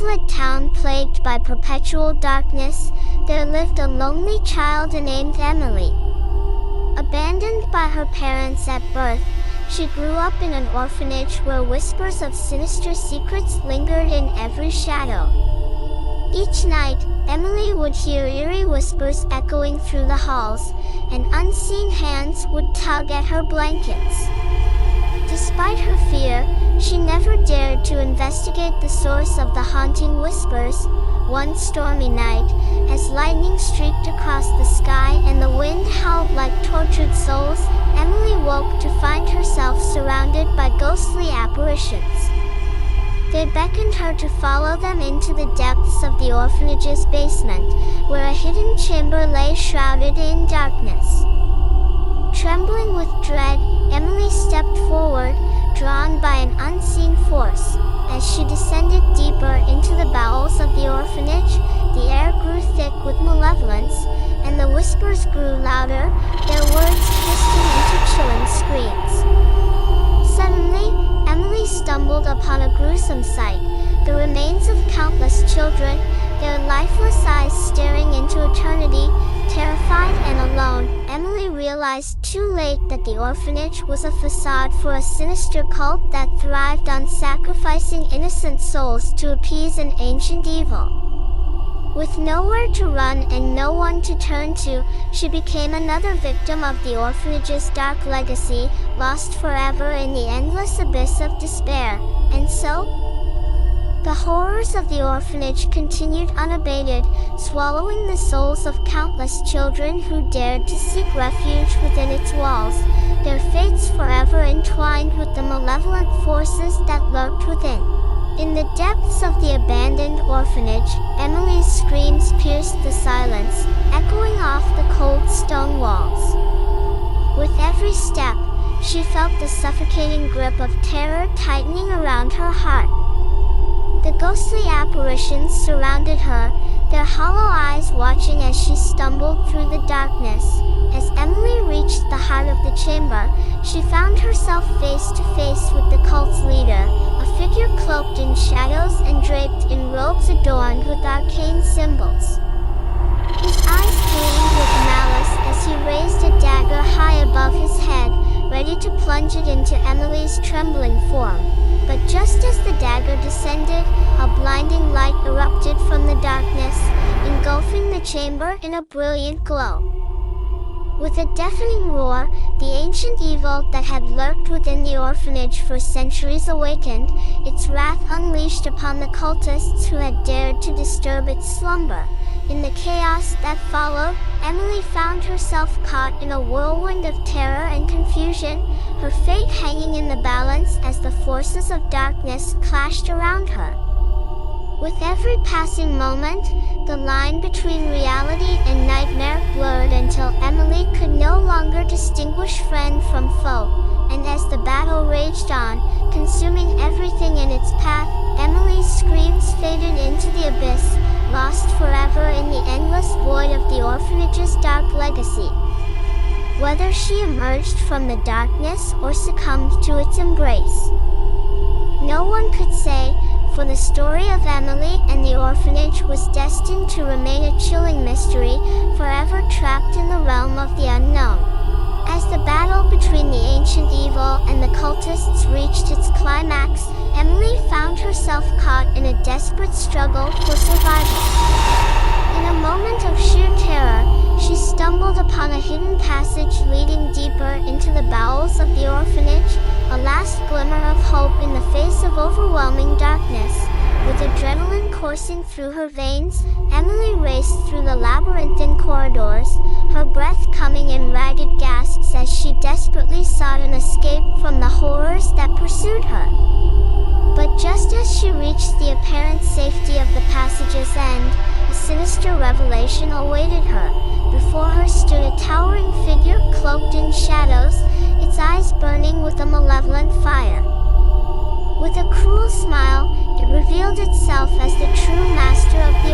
desolate town plagued by perpetual darkness, there lived a lonely child named Emily. Abandoned by her parents at birth, she grew up in an orphanage where whispers of sinister secrets lingered in every shadow. Each night, Emily would hear eerie whispers echoing through the halls, and unseen hands would tug at her blankets. Despite her fear, she never dared to investigate the source of the haunting whispers. One stormy night, as lightning streaked across the sky and the wind howled like tortured souls, Emily woke to find herself surrounded by ghostly apparitions. They beckoned her to follow them into the depths of the orphanage's basement, where a hidden chamber lay shrouded in darkness. Trembling with dread, Emily stepped forward, drawn by an unseen force. As she descended deeper into the bowels of the orphanage, the air grew thick with malevolence, and the whispers grew louder, their words twisting into chilling screams. Suddenly, Emily stumbled upon a gruesome sight, the remains of countless children, their lifeless eyes staring into eternity. Terrified and alone, Emily realized too late that the orphanage was a facade for a sinister cult that thrived on sacrificing innocent souls to appease an ancient evil. With nowhere to run and no one to turn to, she became another victim of the orphanage's dark legacy, lost forever in the endless abyss of despair. And so, the horrors of the orphanage continued unabated, swallowing the souls of countless children who dared to seek refuge within its walls, their fates forever entwined with the malevolent forces that lurked within. In the depths of the abandoned orphanage, Emily's screams pierced the silence, echoing off the cold stone walls. With every step, she felt the suffocating grip of terror tightening around her heart. The ghostly apparitions surrounded her, their hollow eyes watching as she stumbled through the darkness. As Emily reached the heart of the chamber, she found herself face to face with the cult's leader, a figure cloaked in shadows and draped in robes adorned with arcane symbols. His eyes gleamed with malice as he raised a dagger high above his head, ready to plunge it into Emily's trembling form. But just as the dagger descended, a blinding light erupted from the darkness, engulfing the chamber in a brilliant glow. With a deafening roar, the ancient evil that had lurked within the orphanage for centuries awakened, its wrath unleashed upon the cultists who had dared to disturb its slumber. In the chaos that followed, Emily found herself caught in a whirlwind of terror and confusion, her fate hanging in the balance as the forces of darkness clashed around her. With every passing moment, the line between reality and nightmare blurred until Emily could no longer distinguish friend from foe, and as the battle raged on, consuming everything in its path, Emily's screams faded into the abyss, lost forever in the endless void of the orphanage's dark legacy. Whether she emerged from the darkness or succumbed to its embrace, no one could say, for the story of Emily and the orphanage was destined to remain a chilling mystery, forever trapped in the realm of the unknown. As the battle between the ancient evil and the cultists reached its climax, Emily found herself caught in a desperate struggle for survival. In a moment of sheer terror, she stumbled upon a hidden passage leading deeper into the bowels of the orphanage, a last glimmer of hope in the face of overwhelming darkness. With adrenaline coursing through her veins, Emily raced through the labyrinthine corridors, her breath coming in ragged gasps as she desperately sought an escape from the horrors that pursued her. But just as she reached the apparent safety of the passage's end, a sinister revelation awaited her. Before her stood a towering figure cloaked in shadows, its eyes burning with a malevolent fire. With a cruel smile, it revealed itself as the true master of the